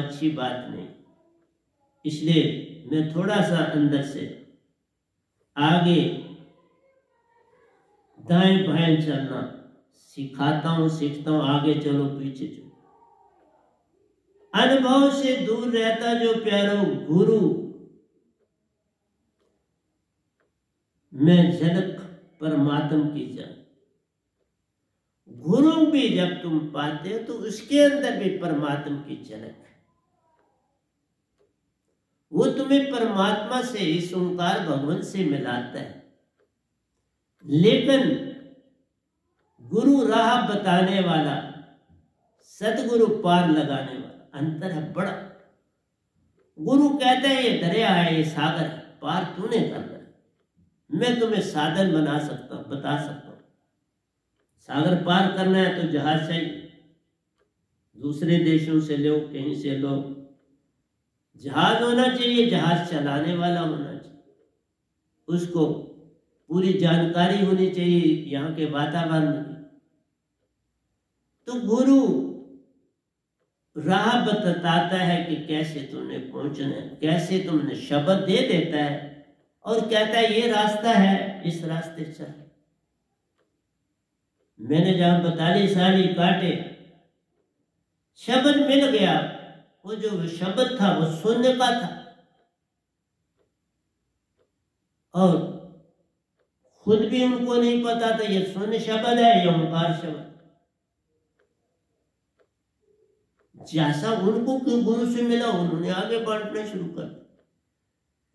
अच्छी बात नहीं। इसलिए मैं थोड़ा सा अंदर से आगे दाएं बाएं चलना सिखाता हूं, सीखता हूं। आगे चलो, पीछे चलो। अनुभव से दूर रहता जो प्यारो गुरु, मैं झलक परमात्म की जान। गुरु भी जब तुम पाते हो तो उसके अंदर भी परमात्मा की झलक है। वो तुम्हें परमात्मा से, इस ओंकार भगवान से मिलाता है। लेकिन गुरु राह बताने वाला, सतगुरु पार लगाने वाला, अंतर है बड़ा। गुरु कहता है ये दरिया है, ये सागर है, पार तूने करना है। मैं तुम्हें साधन बना सकता हूं, बता सकता हूं। सागर पार करना है तो जहाज चाहिए, दूसरे देशों से लो, कहीं से लो। जहाज होना चाहिए, जहाज चलाने वाला होना चाहिए, उसको पूरी जानकारी होनी चाहिए यहाँ के वातावरण की। तो गुरु राह बताता है कि कैसे तुमने पहुंचना है, कैसे तुमने शब्द दे देता है और कहता है ये रास्ता है, इस रास्ते चल। मैंने जहां 42 साल काटे, शब्द मिल गया। वो जो शब्द था वो शून्य का था, और खुद भी उनको नहीं पता था ये शून्य शब्द है, ये ओंकार शब्द। जैसा उनको गुरु से मिला, उन्होंने आगे बांटना शुरू कर दिया।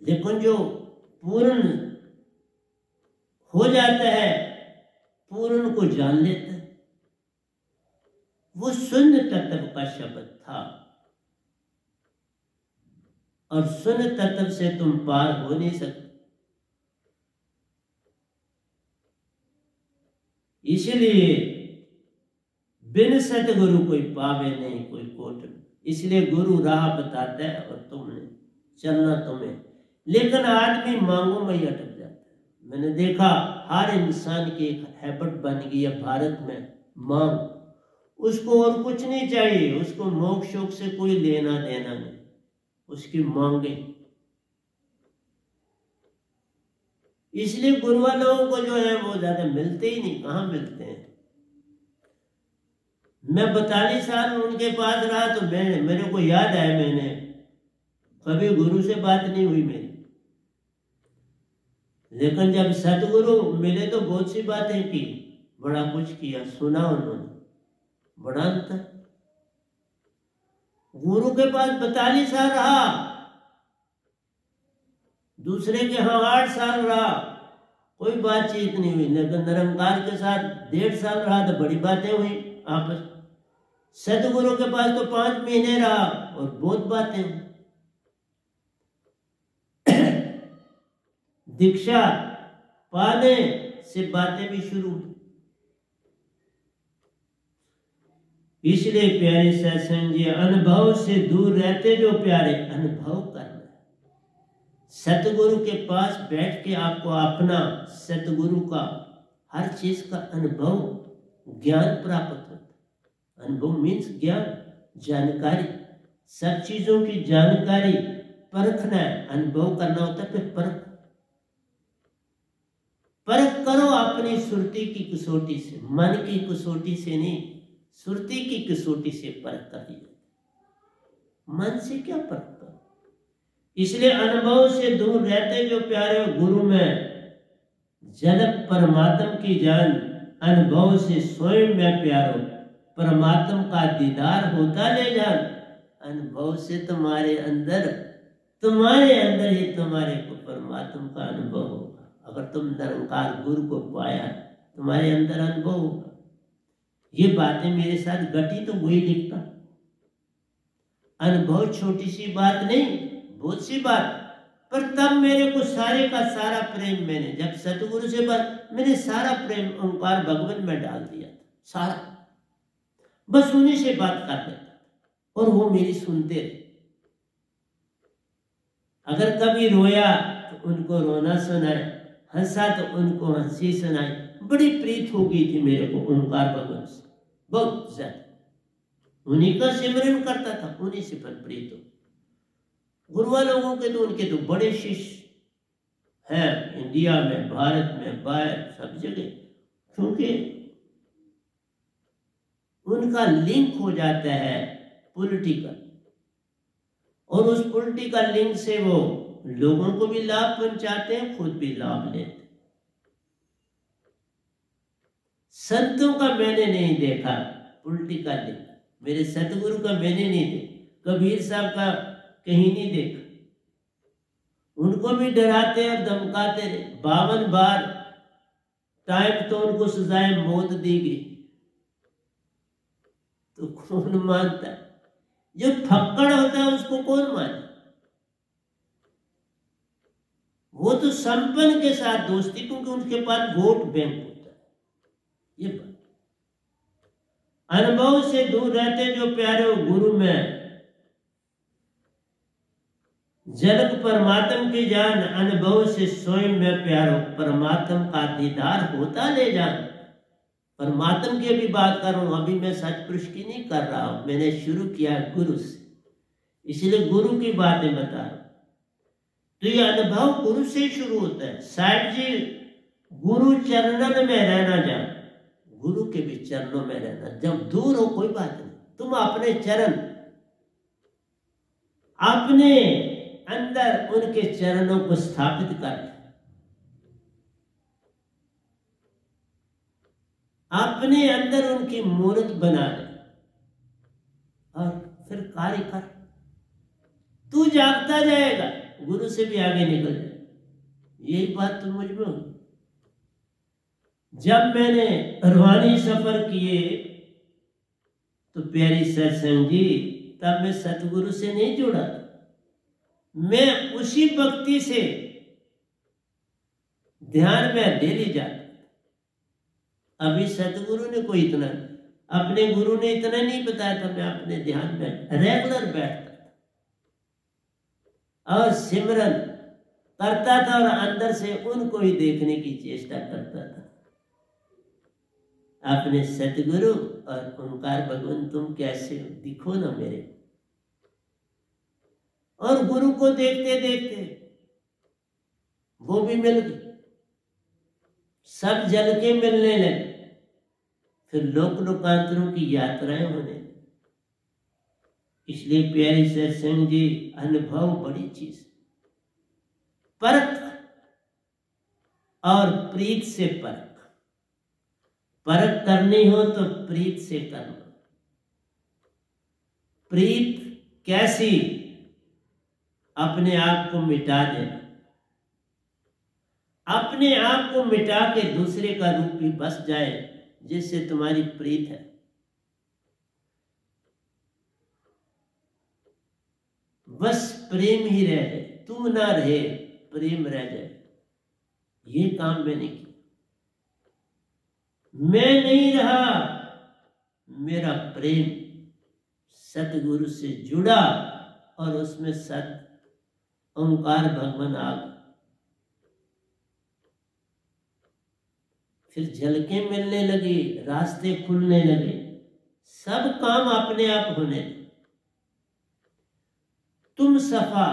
लेकिन जो पूर्ण हो जाता है, पूर्ण को जान लेता है, वो शून्य तत्व का शब्द था। और शून्य तत्व से तुम पार हो नहीं सकते। इसलिए बिन सतगुरु कोई पावे नहीं कोई कोट। इसलिए गुरु राह बताता है और तुमने चलना तुम्हें। लेकिन आदमी मांगों में ही अटक जाता है। मैंने देखा हर इंसान की एक हैबिट बन गई है भारत में, मांग। उसको और कुछ नहीं चाहिए, उसको मोक्ष शोक से कोई लेना देना नहीं, उसकी मांगे। इसलिए गुरु वालों को जो है वो ज्यादा मिलते ही नहीं। कहाँ मिलते हैं? मैं 42 साल उनके पास रहा तो मेरे को याद है, मैंने कभी गुरु से बात नहीं हुई मेरी। लेकिन जब सतगुरु मिले तो बहुत सी बातें की, बड़ा कुछ किया, सुना उन्होंने, बड़ा अंतर। गुरु के पास 42 साल रहा, दूसरे के यहाँ 8 साल रहा, कोई बातचीत नहीं हुई। लेकिन निरंकार के साथ 1.5 साल रहा तो बड़ी बातें हुई आपस। सतगुरु के पास तो 5 महीने रहा और बहुत बातें हुई। दीक्षा पाने से बातें भी शुरू हुई। इसलिए प्यारे सत्संग जी, अनुभव से दूर रहते जो प्यारे, अनुभव करना। सतगुरु के पास बैठ के आपको अपना सतगुरु का हर चीज का अनुभव, ज्ञान प्राप्त होता है। अनुभव मीन्स ज्ञान, जानकारी, सब चीजों की जानकारी परखना है। अनुभव करना होता है, फिर परख करो अपनी सुरती की कसौटी से, मन की कसौटी से नहीं, सुरती की कसौटी से परख करिए। मन से क्या परख करो? इसलिए अनुभव से दूर रहते जो प्यारे, गुरु में झलक परमात्मा की जान। अनुभव से स्वयं में प्यारो, परमात्मा का दीदार होता ले जान। अनुभव से तुम्हारे अंदर ही तुम्हारे को परमात्मा का अनुभव होगा। अगर तुम निरंकार गुरु को पाया, तुम्हारे अंदर अनुभव होगा। ये बातें मेरे साथ घटी तो वही लिखता। अनुभव छोटी सी बात नहीं, बहुत सी बात। पर तब मेरे को सारे का सारा प्रेम, मैंने जब सतगुरु से बात, मैंने सारा प्रेम ओंकार भगवान में डाल दिया था, सारा। बस उन्हीं से बात कर लेता और वो मेरी सुनते रहे। अगर कभी रोया तो उनको रोना सुनाए, हंसा तो उनको हंसी सुनाई। बड़ी प्रीत हो गई थी मेरे को ओंकार भगवान से, बहुत ज्यादा। उन्हीं का सिमरन करता था, उन्हीं से प्रीत हो। गुरुआ लोगों के तो उनके तो बड़े शिष्य हैं इंडिया में, भारत में, बाहर सब जगह, क्योंकि उनका लिंक हो जाता है पॉलिटिकल, और उस पॉलिटिकल लिंक से वो लोगों को भी लाभ पहुंचाते हैं, खुद भी लाभ लेते हैं। संतों का मैंने नहीं देखा पॉलिटिकल लिंक, मेरे सतगुरु का मैंने नहीं देखा, कबीर साहब का कहीं नहीं देखा। उनको भी डराते और धमकाते रहे, 52 बार टाइम तो उनको सजाए मौत दी गई, तो कौन मानता है? जो फक्कड़ होता है उसको कौन माने? वो तो संपन्न के साथ दोस्ती, क्योंकि उनके पास वोट बैंक होता है। ये बात अनुभव से दूर रहते जो प्यारे हो गुरु में जनक परमात्म की जान, अनुभव से स्वयं में प्यारो परमात्म का दीदार होता ले जान। परमात्म की अभी बात कर रहा हूं, अभी मैं सतपुरुष की नहीं कर रहा हूं, मैंने शुरू किया गुरु से, इसलिए गुरु की बातें बता रहा हूं। तो ये अनुभव गुरु से ही शुरू होता है। साहिब जी गुरु चरणन में रहना जान, गुरु के भी चरणों में रहना। जब दूर हो कोई बात नहीं, तुम अपने चरण, अपने अंदर उनके चरणों को स्थापित कर, अपने अंदर उनकी मूर्त बना ले और फिर कार्य कर। तू जागता जाएगा, गुरु से भी आगे निकल जाए। यही बात तो मुझ में हुई। जब मैंने रूहानी सफर किए तो प्यारी सत्संग जी, तब मैं सतगुरु से नहीं जुड़ा था, मैं उसी भक्ति से ध्यान में डेली जाता। अभी सतगुरु ने कोई इतना, अपने गुरु ने इतना नहीं बताया था, मैं अपने ध्यान में रेगुलर बैठता था और सिमरन करता था और अंदर से उनको ही देखने की चेष्टा करता था। अपने सतगुरु और ओंकार भगवान तुम कैसे हो, दिखो ना मेरे। और गुरु को देखते देखते वो भी मिल गए, सब जल के मिलने लगे। फिर लोक लोकांतरों की यात्राएं होने। इसलिए प्यारी सत्संग जी, अनुभव बड़ी चीज, परख और प्रीत से परख। परख करनी हो तो प्रीत से करना। प्रीत कैसी? अपने आप को मिटा देना, अपने आप को मिटा के दूसरे का रूप भी बस जाए जिससे तुम्हारी प्रीत है। बस प्रेम ही रह जाए, तू ना रहे, प्रेम रह जाए। ये काम मैंने किया। मैं नहीं रहा, मेरा प्रेम सतगुरु से जुड़ा और उसमें सत ओंकार भगवान आ गए। फिर झलकें मिलने लगी, रास्ते खुलने लगे, सब काम अपने आप होने लगे। तुम सफा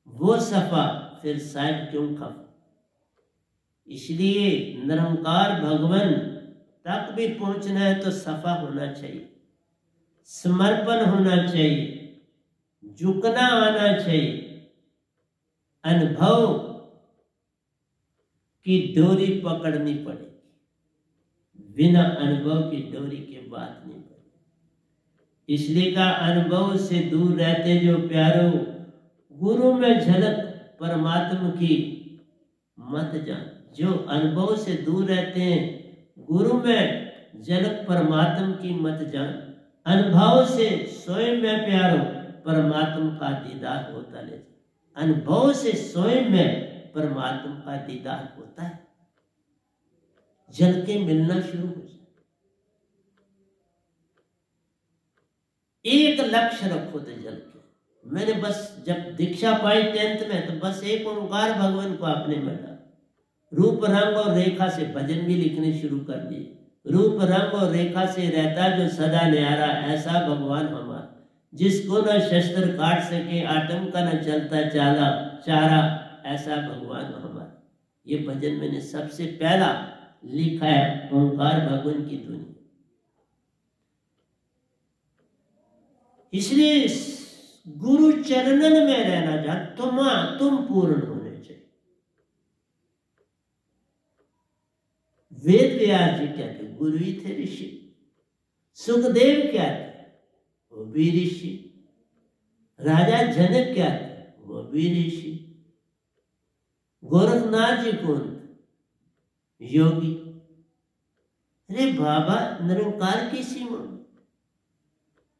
वो सफा, फिर साहिब क्यों खफा। इसलिए निरंकार भगवान तक भी पहुंचना है तो सफा होना चाहिए, समर्पण होना चाहिए, झुकना आना चाहिए। अनुभव की डोरी पकड़नी पड़ेगी, बिना अनुभव की डोरी के बात नहीं पड़ेगी। इसलिए का अनुभव से दूर रहते जो प्यारो, गुरु में झलक परमात्मा की मत जान। जो अनुभव से दूर रहते हैं, गुरु में झलक परमात्मा की मत जान। अनुभव से स्वयं में प्यारो परमात्मा का दीदार होता ले। अनुभव से स्वयं में परमात्मा का दीदार होता है, झलके मिलना शुरू हो जाए। एक लक्ष्य रखो तो झलके। मैंने बस जब दीक्षा पाई 10th में, तो बस एक ओंकार भगवान को आपने मिला, रूप रंग और रेखा से भजन भी लिखने शुरू कर दिए। रूप रंग और रेखा से रहता जो सदा न्यारा, ऐसा भगवान हमारा। जिसको न शस्त्र काट सके, आटम का न चलता चाला चारा, ऐसा भगवान हमारा। ये भजन मैंने सबसे पहला लिखा है ओंकार भगवान की धुनी। इसलिए गुरु चरणन में रहना जान, तुम पूर्ण होने चाहिए। वेद व्यास जी क्या थे? गुरु ही थे, ऋषि। सुखदेव क्या थे? वो भी ऋषि। राजा जनक क्या थे? वो भी ऋषि। गोरखनाथ जी कौन थे? योगी। अरे बाबा निरंकार की सीमा,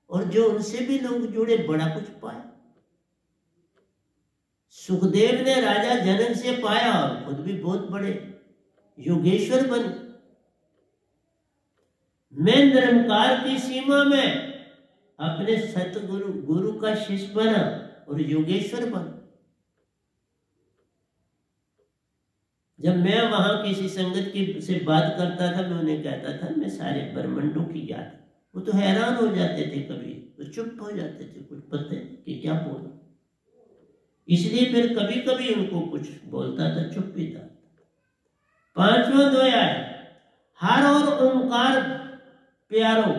और जो उनसे भी लोग जुड़े बड़ा कुछ पाए। सुखदेव ने राजा जनक से पाया और खुद भी बहुत बड़े योगेश्वर बने। मैं निरंकार की सीमा में अपने सतगुरु गुरु का शिष्य बना और योगेश्वर बना। जब मैं वहां किसी संगत की से बात करता था, मैं उन्हें कहता था मैं सारे ब्रह्मांडों की याद। वो तो हैरान हो जाते थे, कभी तो चुप हो जाते थे, कुछ पता नहीं कि क्या बोला। इसलिए फिर कभी कभी उनको कुछ बोलता था, चुप भी था। पांचवा दोया है, हर और ओंकार प्यारो,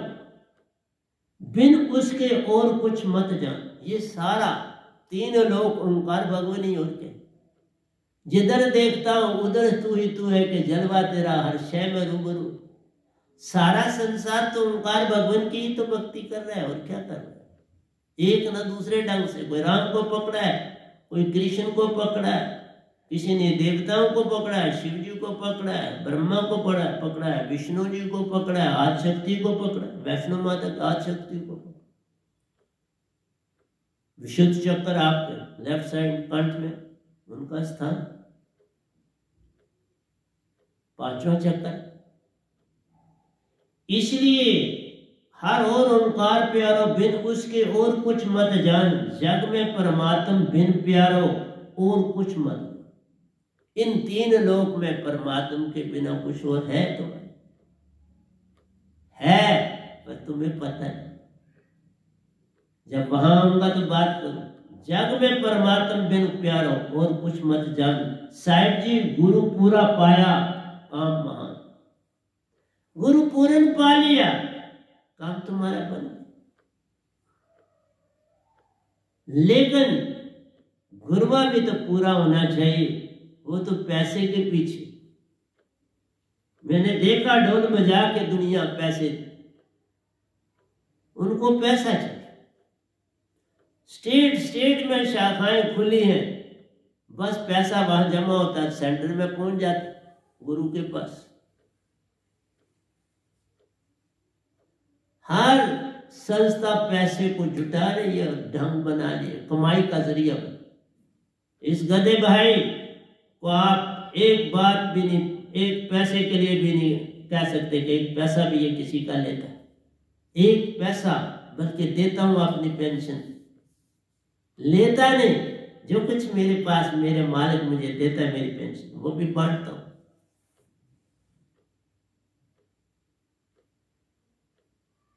बिन उसके और कुछ मत जान। ये सारा तीन लोक ओंकार भगवान ही और क्या। जिधर देखता हूं उधर तू ही तू है, कि जलवा तेरा हर शय में रूबरू। सारा संसार तो ओंकार भगवान की ही तो भक्ति कर रहा है, और क्या कर रहा है। एक न दूसरे ढंग से, कोई राम को पकड़ा है, कोई कृष्ण को पकड़ा है, किसी ने देवताओं को पकड़ा है, शिव जी को पकड़ा है, ब्रह्मा को पकड़ा है, विष्णु जी को पकड़ा है, आदिशक्ति को पकड़ा है, वैष्णो माता आदिशक्ति को पकड़ा। विशुद्ध चक्र आपके लेफ्ट साइड कंठ में उनका स्थान, पांचवा चक्कर। इसलिए हर और ओंकार प्यारो, बिन उसके और कुछ मत जान। जग में परमात्म बिन प्यारो और कुछ मत। इन तीन लोक में परमात्म के बिना कुछ और है तो है, पर तुम्हें पता नहीं। जब वहां आऊंगा तो बात करूं। जग में परमात्म बिन प्यारो और कुछ मत जान। साहिब जी गुरु पूरा पाया काम महान। गुरु पूर्ण पा लिया, काम तुम्हारा बन गया। लेकिन गुरुआ भी तो पूरा होना चाहिए, वो तो पैसे के पीछे। मैंने देखा ढोल बजा के दुनिया पैसे, उनको पैसा चाहिए। स्टेट स्टेट में शाखाएं खुली हैं, बस पैसा वहां जमा होता है, सेंटर में पहुंच जाता गुरु के पास। हर संस्था पैसे को जुटा रही है, ढंग बना रही है, कमाई का जरिया बना। इस गधे भाई को आप एक बात भी नहीं, एक पैसे के लिए भी नहीं कह सकते कि एक पैसा भी ये किसी का लेता है। एक पैसा, बल्कि देता हूं अपनी पेंशन, लेता नहीं। जो कुछ मेरे पास मेरे मालिक मुझे देता है मेरी पेंशन, वो भी बांटता हूं।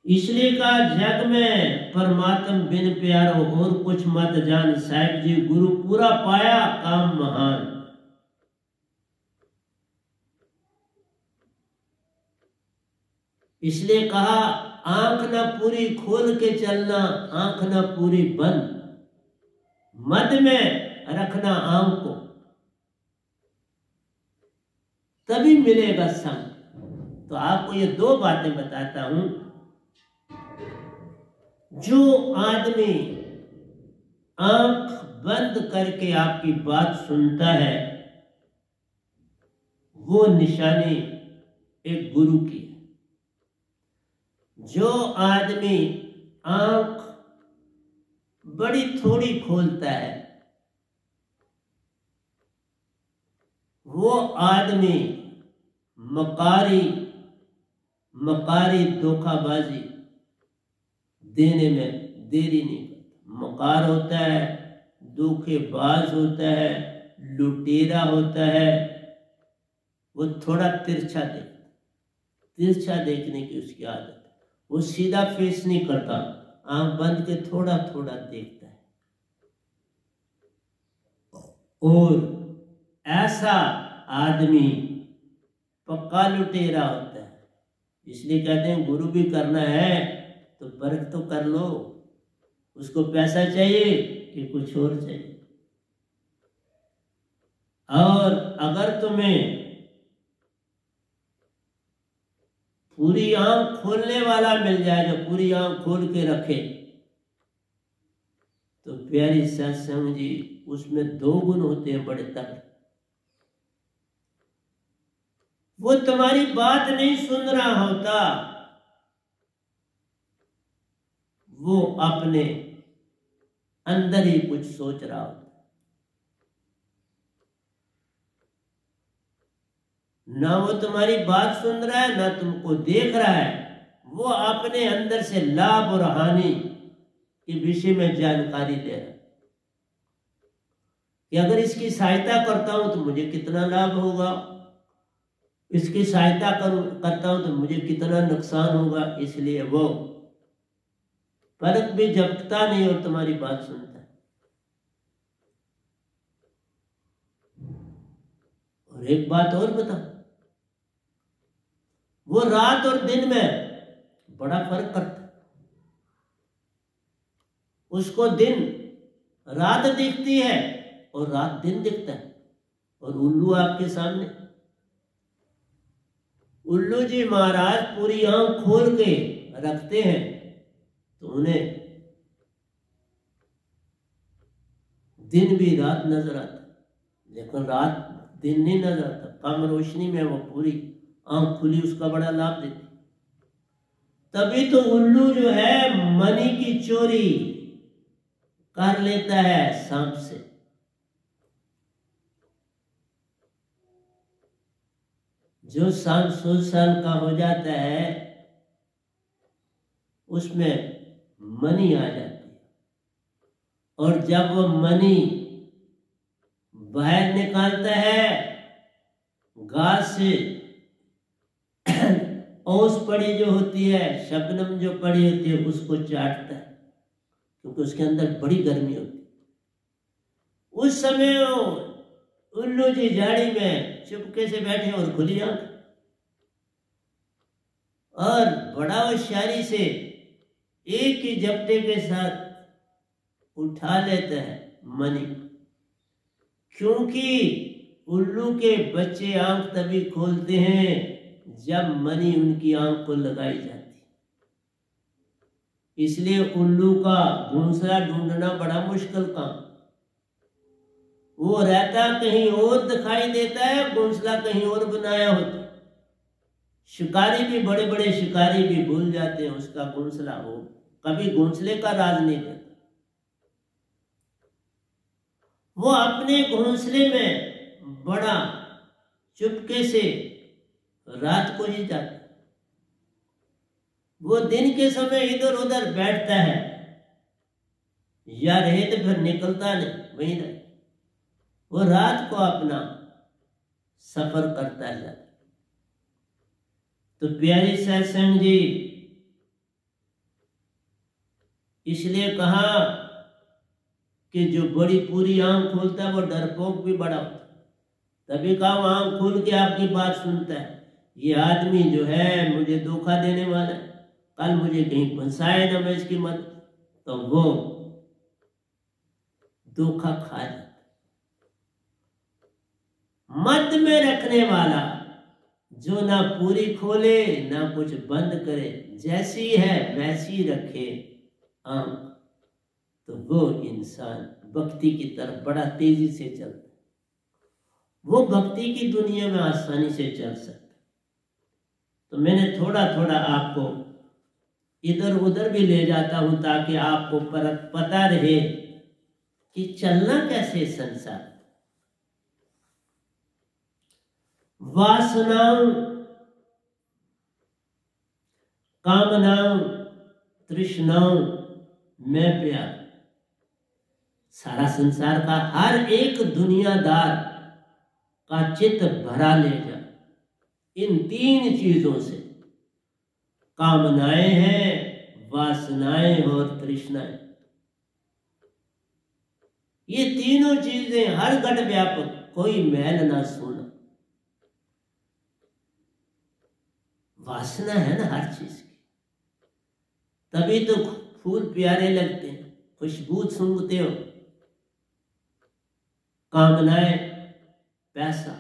इसलिए कहा जग में परमात्म बिन प्यारो और कुछ मत जान। साहिब जी गुरु पूरा पाया काम महान। इसलिए कहा आंख न पूरी खोल के चलना, आंख न पूरी बंद। मध्य में रखना आंख को, तभी मिलेगा संग। तो आपको ये दो बातें बताता हूं। जो आदमी आंख बंद करके आपकी बात सुनता है, वो निशानी एक गुरु की है। जो आदमी आंख बड़ी थोड़ी खोलता है, वो आदमी मकारी धोखाबाजी देने में देरी नहीं करता। मकार होता है, धोखेबाज होता है, लुटेरा होता है, वो थोड़ा तिरछा देखता। तिरछा देखने की उसकी आदत है। वो सीधा फेस नहीं करता, आंख बंद के थोड़ा थोड़ा देखता है। और ऐसा आदमी पक्का लुटेरा होता है। इसलिए कहते हैं गुरु भी करना है तो परख तो कर लो। उसको पैसा चाहिए कि कुछ और चाहिए। और अगर तुम्हें पूरी आंख खोलने वाला मिल जाए, जो पूरी आंख खोल के रखे, तो प्यारी सत्संग जी उसमें 2 गुण होते हैं बड़े तगड़े। वो तुम्हारी बात नहीं सुन रहा होता, वो अपने अंदर ही कुछ सोच रहा होता। ना वो तुम्हारी बात सुन रहा है, ना तुमको देख रहा है। वो अपने अंदर से लाभ और हानि के विषय में जानकारी दे रहा है कि अगर इसकी सहायता करता हूं तो मुझे कितना लाभ होगा, इसकी सहायता करता हूं तो मुझे कितना नुकसान होगा। इसलिए वो परख भी झपकता नहीं और तुम्हारी बात सुनता है। और एक बात और बता, वो रात और दिन में बड़ा फर्क करता है। उसको दिन रात दिखती है और रात दिन दिखता है। और उल्लू आपके सामने, उल्लू जी महाराज पूरी आंख खोल के रखते हैं तो उन्हें दिन भी रात नजर आता, लेकिन रात दिन नहीं नजर आता। कम रोशनी में वो पूरी आंख खुली उसका बड़ा लाभ देती। तभी तो उल्लू जो है मनी की चोरी कर लेता है सांप से। जो सांप 100 साल का हो जाता है उसमें मनी आ जाती है, और जब वो मनी बाहर निकालता है, घास से ओस पड़ी जो होती है, शबनम जो पड़ी होती है, उसको चाटता है, क्योंकि उसके अंदर बड़ी गर्मी होती है। उस समय उल्लू जी झाड़ी में चुपके से बैठे और खुली आंख, और बड़ा होशियारी से एक ही झपटे के साथ उठा लेता है मनी। क्योंकि उल्लू के बच्चे आंख तभी खोलते हैं जब मनी उनकी आंख को लगाई जाती। इसलिए उल्लू का घोंसला ढूंढना बड़ा मुश्किल काम। वो रहता कहीं और दिखाई देता है, घोंसला कहीं और बनाया होता। शिकारी भी, बड़े बड़े शिकारी भी भूल जाते हैं उसका घोंसला, हो कभी घोंसले का राज नहीं देता। वो अपने घोंसले में बड़ा चुपके से रात को ही जाता। वो दिन के समय इधर उधर बैठता है, या रहे तो फिर निकलता नहीं, वहीं रहे। वो रात को अपना सफर करता है। तो प्यारी सत्संग जी, इसलिए कहा कि जो बड़ी पूरी आंख खोलता है वो डरपोक भी बड़ा होता है। तभी कहा वो आंख खोल के आपकी बात सुनता है। ये आदमी जो है मुझे धोखा देने वाला है, कल मुझे कहीं फंसाए ना मैं इसकी मदद, तो वो धोखा खा जाता। मध्य में रखने वाला जो ना पूरी खोले ना कुछ बंद करे, जैसी है वैसी रखे आंख, तो वो इंसान भक्ति की तरफ बड़ा तेजी से चलता है। वो भक्ति की दुनिया में आसानी से चल सकता है। तो मैंने थोड़ा थोड़ा आपको इधर उधर भी ले जाता हूं ताकि आपको पता रहे कि चलना कैसे संसार। वासनाओं, कामनाओं, तृष्णाओं में प्यार, सारा संसार का हर एक दुनियादार का चित्त भरा ले जा इन 3 चीजों से। कामनाएं हैं, वासनाएं और तृष्णाएं। ये तीनों चीजें हर घट व्यापक, कोई मैल ना सोना। वासना है ना हर चीज की, तभी तो फूल प्यारे लगते हैं, खुशबू सूंघते हो। कामनाएं, पैसा,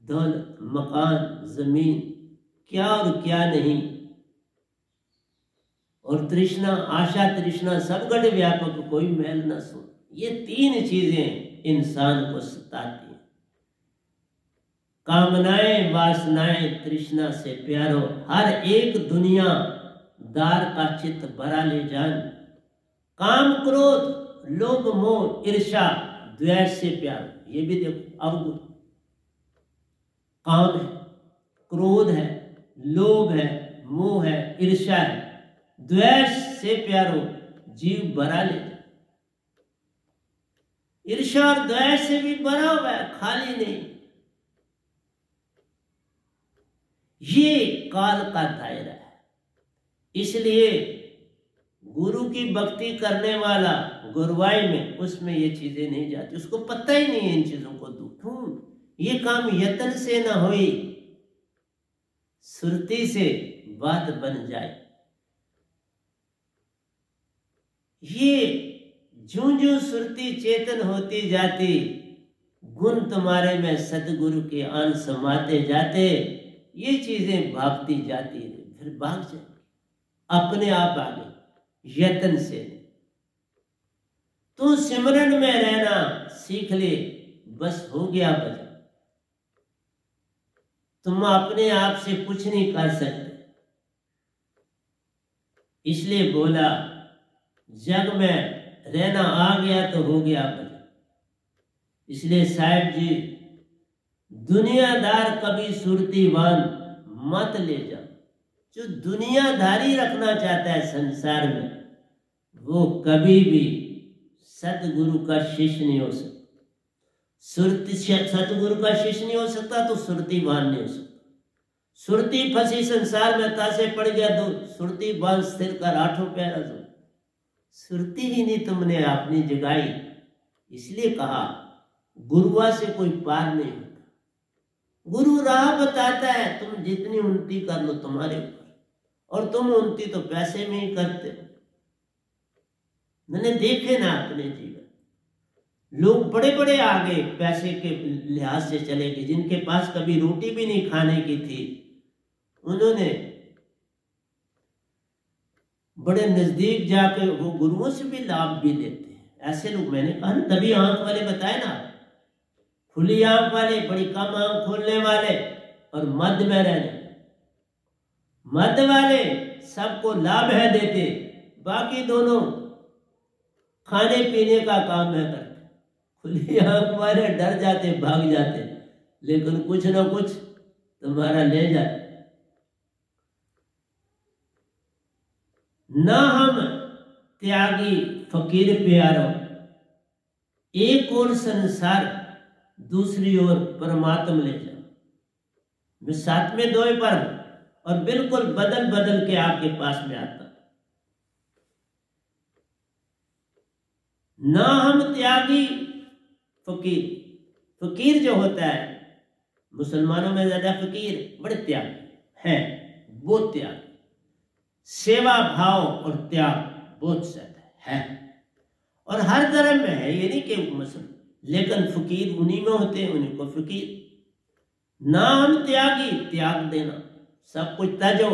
दौलत, मकान, जमीन, क्या और क्या नहीं। और तृष्णा, आशा तृष्णा सब गढ़ व्यापक, कोई मैल न सो। ये तीन चीजें इंसान को सताती हैं। कामनाएं, वासनाएं, तृष्णा से प्यारो, हर एक दुनिया दार का चित्त भरा ले जान। काम, क्रोध, लोभ, मोह, ईर्ष्या, द्वेष से प्यारो। ये भी देखो अवगुण। काम है, क्रोध है, लोभ है, मोह है, ईर्ष्या है, द्वेष से प्यारो, जीव भरा ले। ईर्ष्या और द्वेष से भी भरा हुआ है, खाली नहीं। ये काल का दायरा है। इसलिए गुरु की भक्ति करने वाला गुरुवाई में, उसमें ये चीजें नहीं जाती। उसको पता ही नहीं है इन चीजों को दुखूं। ये काम यत्न से न होई, सुरती से बात बन जाए। ये ज्यों ज्यों सुरती चेतन होती जाती, गुण तुम्हारे में सदगुरु के अंश समाते जाते, ये चीजें भागती जाती है, फिर भाग जाएगी अपने आप आगे, यत्न से। तू सिमरन में रहना सीख ले, बस हो गया भजन। तुम अपने आप से कुछ नहीं कर सकते। इसलिए बोला, जग में रहना आ गया तो हो गया भजन। इसलिए साहिब जी, दुनियादार कभी सुरतीवान मत ले जाओ। जो दुनियादारी रखना चाहता है संसार में, वो कभी भी सतगुरु का शिष्य नहीं हो सकता। सतगुरु का शिष्य नहीं हो सकता तो सुरतीवान नहीं हो सकता। सुरती फंसी संसार में, तासे पड़ गया दूर, सुरती बांध स्थिर कर आठों पैरा दो। सुरती ही नहीं तुमने अपनी जगाई। इसलिए कहा, गुरुआ से कोई पार नहीं होता। गुरु राह बताता है, तुम जितनी उन्नति कर लो तुम्हारे ऊपर। और तुम उन्नति तो पैसे में ही करते हो। मैंने देखे ना अपने जीवन, लोग बड़े बड़े आगे पैसे के लिहाज से चले गए, जिनके पास कभी रोटी भी नहीं खाने की थी, उन्होंने बड़े नजदीक जाकर वो गुरुओं से भी लाभ भी लेते हैं। ऐसे लोग मैंने कहा ना, तभी आंख वाले बताए ना, खुली आंख वाले, बड़ी कम आंख खोलने वाले और मध्य में रहने। मध्य वाले सबको लाभ है देते, बाकी दोनों खाने पीने का काम है करते। खुली आंख वाले डर जाते, भाग जाते, लेकिन कुछ ना कुछ तुम्हारा ले जाते। ना हम त्यागी फकीर प्यारो, एक और संसार दूसरी ओर परमात्मा ले जाओ। मैं साथ में दो पर और बिल्कुल बदल बदल के आपके पास में आता। ना हम त्यागी फकीर। फकीर जो होता है, मुसलमानों में ज्यादा फकीर बड़े त्याग है, वो त्याग, सेवा भाव और त्याग बहुत ज्यादा है। और हर धर्म में है, ये नहीं कि मुसलमान, लेकिन फकीर उन्हीं में होते हैं, उन्हीं को फकीर। नाम त्यागी, त्याग देना, सब कुछ त्याजो।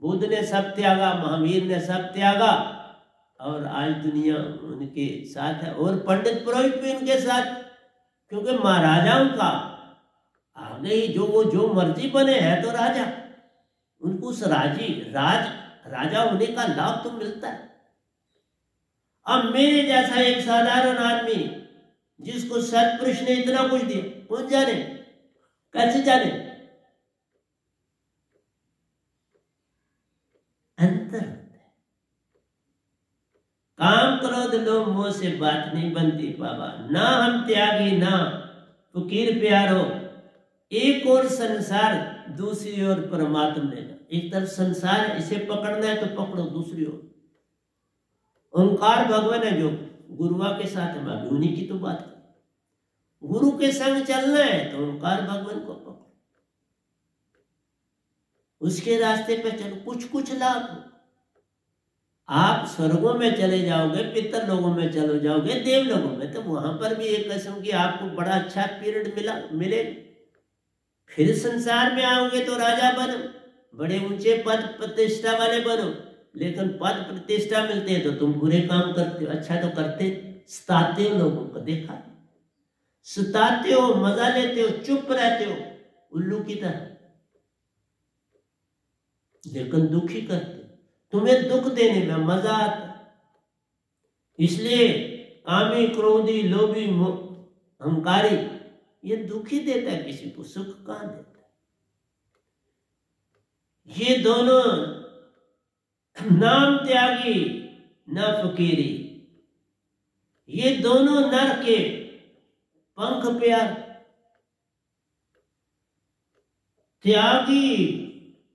बुद्ध ने सब त्यागा, महावीर ने सब त्यागा, और आज दुनिया उनके साथ है। और पंडित पुरोहित भी उनके साथ, क्योंकि महाराजाओं का आगे ही जो मर्जी बने हैं तो राजा, उनको उस राजा होने का लाभ तो मिलता है। अब मेरे जैसा एक साधारण आदमी जिसको सतपुरुष ने इतना कुछ दिया, कौन जाने, कैसे जाने? अंतर होता है। काम क्रोध लोभ मोह से बात नहीं बनती बाबा। ना हम त्यागी, ना फकीर प्यारो, एक और संसार दूसरी ओर परमात्मा लेना। एक तरफ संसार है, इसे पकड़ना है तो पकड़ो दूसरी ओर। ओंकार भगवान है जो गुरुआ के साथ है, अभी उन्हीं की तो बात कर। गुरु के संग चलना है तो ओंकार भगवान को पकड़ो, उसके रास्ते पे चलो, कुछ कुछ लाभ। आप स्वर्गों में चले जाओगे, पितर लोगों में चले जाओगे, देव लोगों में, तो वहां पर भी एक किस्म की आपको बड़ा अच्छा पीरियड मिलेगा। फिर संसार में आओगे तो राजा बनो, बड़े ऊंचे पद प्रतिष्ठा वाले बनो, लेकिन पद प्रतिष्ठा मिलते हैं तो तुम बुरे काम करते हो। अच्छा तो करते, सताते हो लोगों को, देखा, सताते हो, मजा लेते हो, चुप रहते हो उल्लू की तरह, लेकिन दुखी करते। तुम्हें दुख देने में मजा आता, इसलिए कामी, क्रोधी, लोभी, अहंकारी, ये दुखी देता है किसी को, सुख कहां देता है। ये दोनों नाम त्यागी न फकीरी, ये दोनों नर के पंख प्यार। त्यागी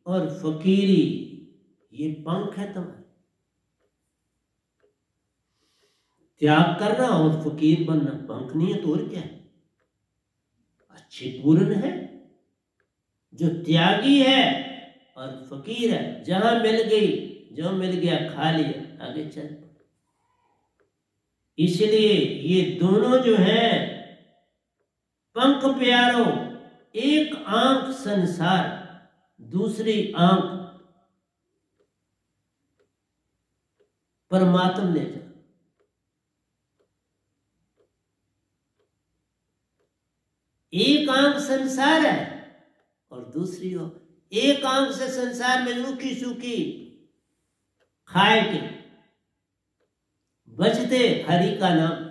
और फकीरी ये पंख है तुम्हारे, त्याग करना और फकीर बनना पंख नहीं है तो और क्या है। अच्छी पूर्ण है जो त्यागी है और फकीर है, जहां मिल गई, जो मिल गया खा लिया, आगे चल। इसलिए ये दोनों जो है पंख प्यारो, एक आंख संसार, दूसरी आंख परमात्मा ले जा। एक आंख संसार है और दूसरी ओर, एक आंख से संसार में रूखी सूखी खाए के बचते हरि का नाम,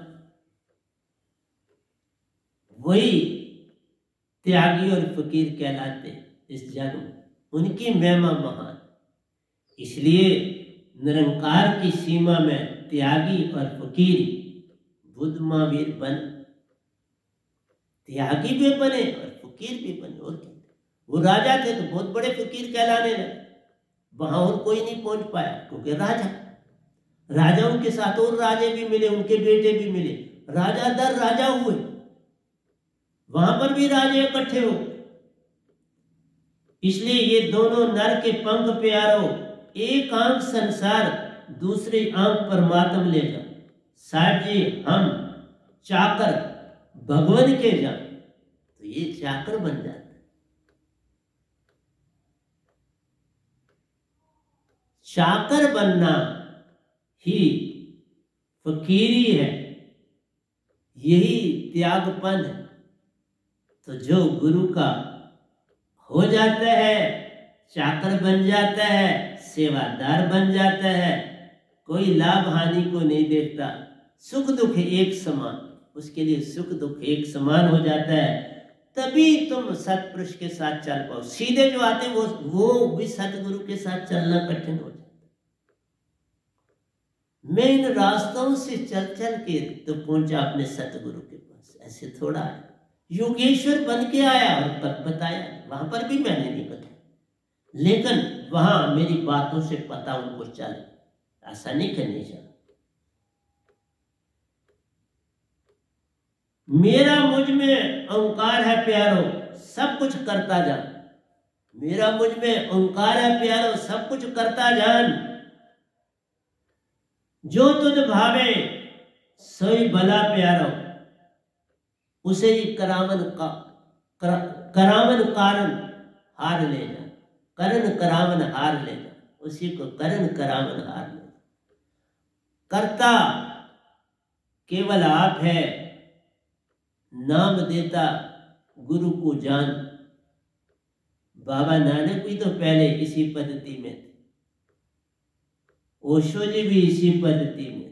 वही त्यागी और फकीर कहलाते इस जग में, उनकी महिमा महान। इसलिए निरंकार की सीमा में त्यागी और फकीर बुद्ध महावीर बन, त्यागी भी बने और फकीर भी बने। और क्या, वो राजा थे तो बहुत बड़े फकीर कहलाने लगे, वहां और कोई नहीं पहुंच पाया क्योंकि राजाओं के साथ और राजे भी मिले, उनके बेटे भी मिले, राजा दर राजा हुए, वहां पर भी राजे इकट्ठे हो। इसलिए ये दोनों नर के पंख प्यारो, एक आंख संसार, दूसरी आंख परमात्मा ले जा। साहब जी हम चाकर भगवान के जान, तो ये चाकर बन जाता है। चाकर बनना ही फकीरी है, यही त्यागपन है। तो जो गुरु का हो जाता है, चाकर बन जाता है, सेवादार बन जाता है, कोई लाभ हानि को नहीं देखता, सुख दुख एक समान, उसके लिए सुख दुख एक समान हो जाता है, तभी तुम सत्पुरुष के साथ चल पाओ। सीधे जो आते वो भी सतगुरु के साथ चलना कठिन हो जाता। मैं इन रास्तों से चल चल के तो पहुंचा अपने सतगुरु के पास, ऐसे थोड़ा है। योगेश्वर बन के आया और पद बताया, वहां पर भी मैंने नहीं बताया, लेकिन वहां मेरी बातों से पता उनको चले, ऐसा नहीं करनी चाहिए। मेरा मुझ में ओंकार है प्यारो, सब कुछ करता जान। मेरा मुझ में ओंकार है प्यारो, सब कुछ करता जान। जो तुझ भावे सोई भला प्यारो, उसे ही करावन कारण हार ले जा। करण करावन हार ले जा, उसी को करण करावन हार ले जा। करता केवल आप है, नाम देता गुरु को जान। बाबा नानक भी तो पहले इसी पद्धति में थे, ओशो जी भी इसी पद्धति में थे,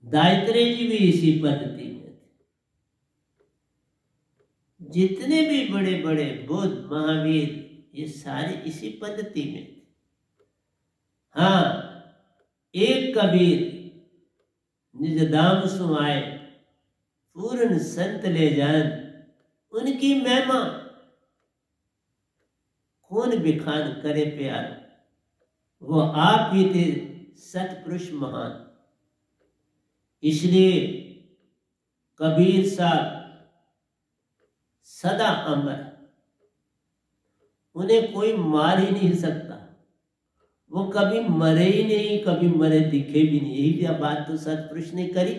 दायत्रे जी भी इसी पद्धति में थे। जितने भी बड़े बड़े बुद्ध महावीर, ये सारे इसी पद्धति में थे। हाँ, एक कबीर निज दाम सुआए, पूर्ण संत ले जान। उनकी महिमा कौन बिखान करे प्यार, वो आप ही थे सतपुरुष महान। इसलिए कबीर साहब सदा अमर, उन्हें कोई मार ही नहीं सकता, वो कभी मरे ही नहीं, कभी मरे दिखे भी नहीं। यही बात तो सतपुरुष ने करी।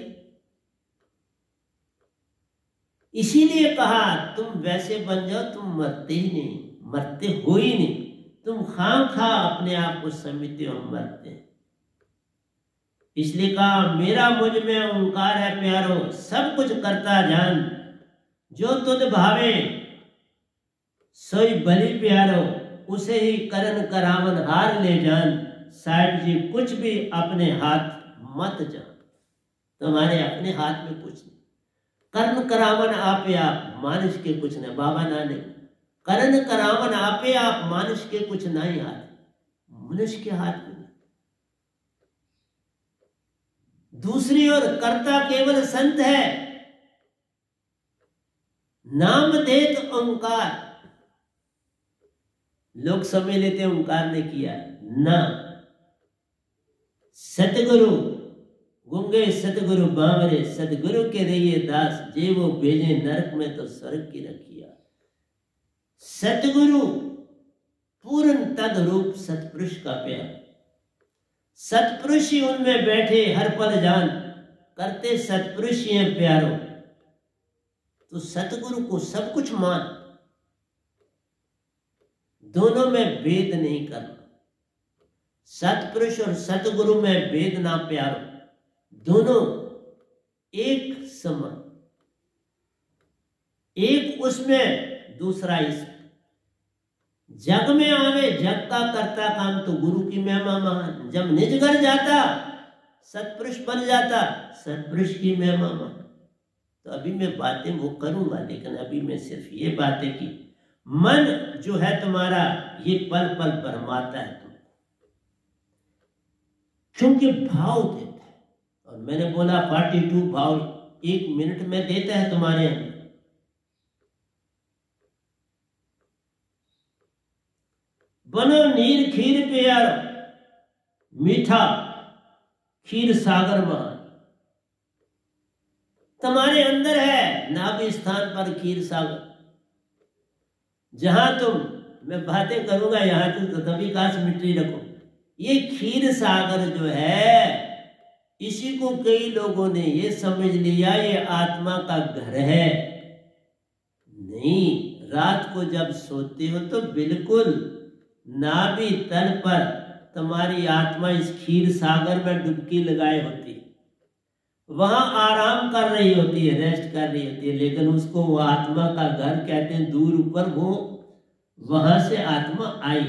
इसीलिए कहा तुम वैसे बन जाओ, तुम मरते ही नहीं, मरते हो ही नहीं, तुम खामखा अपने आप को समझते हो मरते हैं। इसलिए कहा मेरा मुझ में ओंकार है प्यारो, सब कुछ करता जान, जो तुझ भावे सोई भली प्यारो, उसे ही करन करावन हार ले जान। साहिब जी कुछ भी अपने हाथ मत जान, तुम्हारे अपने हाथ में कुछ नहीं। कर्ण करावन आपे आप, मानुष के कुछ नहीं। बाबा नानक कर्ण करावन आपे आप, मानुष के कुछ नहीं हाथ, मनुष्य के हाथ में। दूसरी ओर कर्ता केवल संत है, नाम देत ओंकार। लोग समझ लेते ओंकार ने किया ना, सतगुरु गुंगे सतगुरु बावरे, सतगुरु के रहिए दास, जे वो भेजे नरक में तो स्वर्ग की रखिया। सतगुरु पूर्ण तद रूप सतपुरुष का प्यार, सतपुरुष ही उनमें बैठे हर पल जान, करते सतपुरुष ही हैं प्यारो। तो सतगुरु को सब कुछ मान, दोनों में भेद नहीं करना। सतपुरुष और सतगुरु में भेद ना प्यारो, दोनों एक समान, एक उसमें दूसरा इसमें। जग में आवे जग का करता काम, तो गुरु की महिमा महान। जब निज घर जाता सतपुरुष बन जाता, सतपुरुष की महिमा महान। तो अभी मैं बातें वो करूंगा, लेकिन अभी मैं सिर्फ ये बातें की। मन जो है तुम्हारा, ये पल पल भरमाता है तुमको, क्योंकि भाव देता है। और मैंने बोला 42 भाव 1 मिनट में देता है तुम्हारे अंदर। बनो नीर खीर प्यारो, मीठा खीर सागर मान। तुम्हारे अंदर है नाभि स्थान पर खीर सागर। जहां तुम, मैं बातें करूंगा यहां तुम तभी काश मिट्टी रखो। ये खीर सागर जो है, इसी को कई लोगों ने ये समझ लिया ये आत्मा का घर है। नहीं, रात को जब सोते हो तो बिल्कुल नाभि तल पर तुम्हारी आत्मा इस खीर सागर में डुबकी लगाए होती है, वहां आराम कर रही होती है, रेस्ट कर रही होती है। लेकिन उसको वो आत्मा का घर कहते हैं, दूर ऊपर वो वहां से आत्मा आई।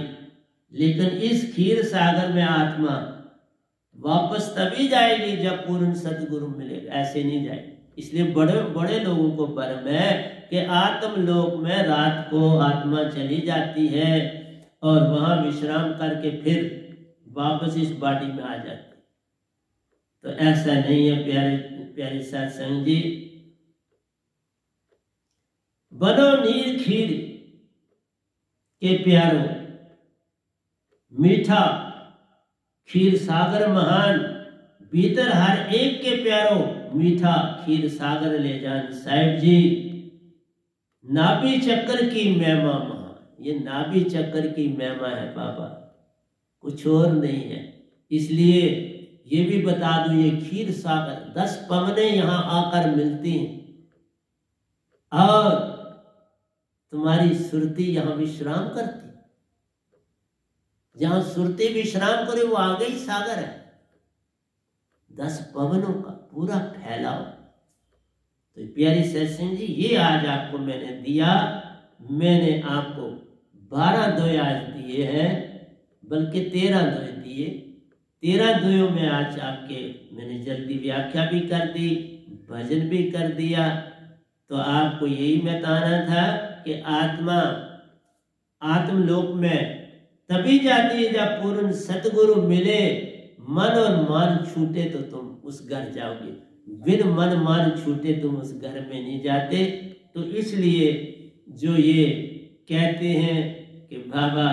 लेकिन इस खीर सागर में आत्मा वापस तभी जाएगी जब पूर्ण सतगुरु मिलेगा, ऐसे नहीं जाएगी। इसलिए बड़े बड़े लोगों को भ्रम है कि आत्मलोक में रात को आत्मा चली जाती है और वहां विश्राम करके फिर वापस इस बॉडी में आ जाती। तो ऐसा नहीं है प्यारे प्यारे सत्संग जी। बनो नीर खीर के प्यारो, मीठा खीर सागर महान। भीतर हर एक के प्यारो, मीठा खीर सागर ले जान। साहिब जी नाभि चक्कर की महिमा महान, ये नाभि चक्कर की महिमा है बाबा, कुछ और नहीं है। इसलिए ये भी बता दूं, ये खीर सागर 10 पवने यहां आकर मिलती हैं और तुम्हारी सुरती यहां विश्राम करती। जहां सुरती विश्राम करे वो आगे ही सागर है। 10 पवनों का पूरा फैलाव। तो प्यारी सत्संग जी, ये आज आपको मैंने दिया। मैंने आपको 12 द्वय आज दिए हैं, बल्कि 13 द्वय दिए। 13 द्वयों में आज आपके मैंने जल्दी व्याख्या भी कर दी, भजन भी कर दिया। तो आपको यही बताना था कि आत्मा आत्मलोक में तभी जाती है जब पूर्ण सतगुरु मिले। मन और मान छूटे तो तुम उस घर जाओगे, बिन मन मान छूटे तुम उस घर में नहीं जाते। तो इसलिए जो ये कहते हैं कि बाबा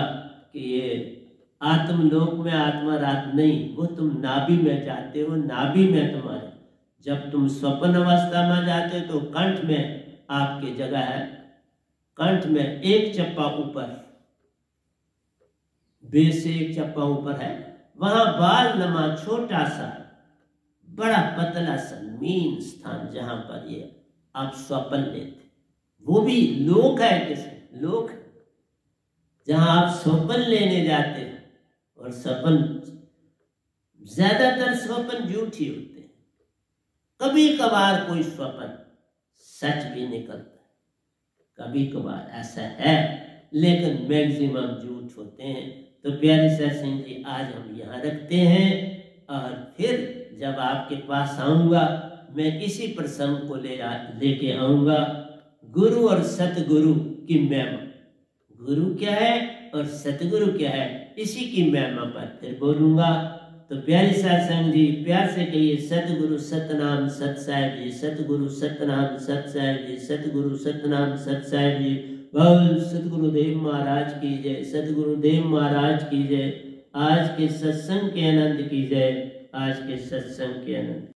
कि ये आत्मलोक में आत्मा रात नहीं, वो तुम नाभि में जाते हो, नाभि में तुम्हारे, जब तुम स्वप्न अवस्था में जाते हो तो कंठ में आपकी जगह है, कंठ में एक चप्पा ऊपर, बेस से एक चप्पा ऊपर है, वहां बाल नमा छोटा सा बड़ा पतला सा मीन स्थान जहां पर ये आप स्वप्न लेते, वो भी लोक है, किसे लोक जहां आप स्वप्न लेने जाते हैं। और स्वप्न ज्यादातर स्वप्न झूठी होते हैं, कभी कभार कोई स्वप्न सच भी निकलता है, कभी कभार ऐसा है, लेकिन मैक्सिमम झूठ होते हैं। तो प्यारे सत्संग जी आज हम यहाँ रखते हैं और फिर जब आपके पास आऊंगा मैं इसी प्रसंग को लेके आऊंगा, गुरु और सतगुरु की महिमा, गुरु क्या है और सतगुरु क्या है, इसी की महिमा पर फिर बोलूंगा। तो प्यारे सत्संग जी प्यार से कहिए सतगुरु सतनाम सत साहिब जी, सतगुरु सतनाम सत साहिब जी, सतगुरु सतनाम सत साहिब जी। बोल सतगुरुदेव महाराज की जय, सतगुरुदेव महाराज की जय। आज के सत्संग के आनंद की जय, आज के सत्संग के आनंद।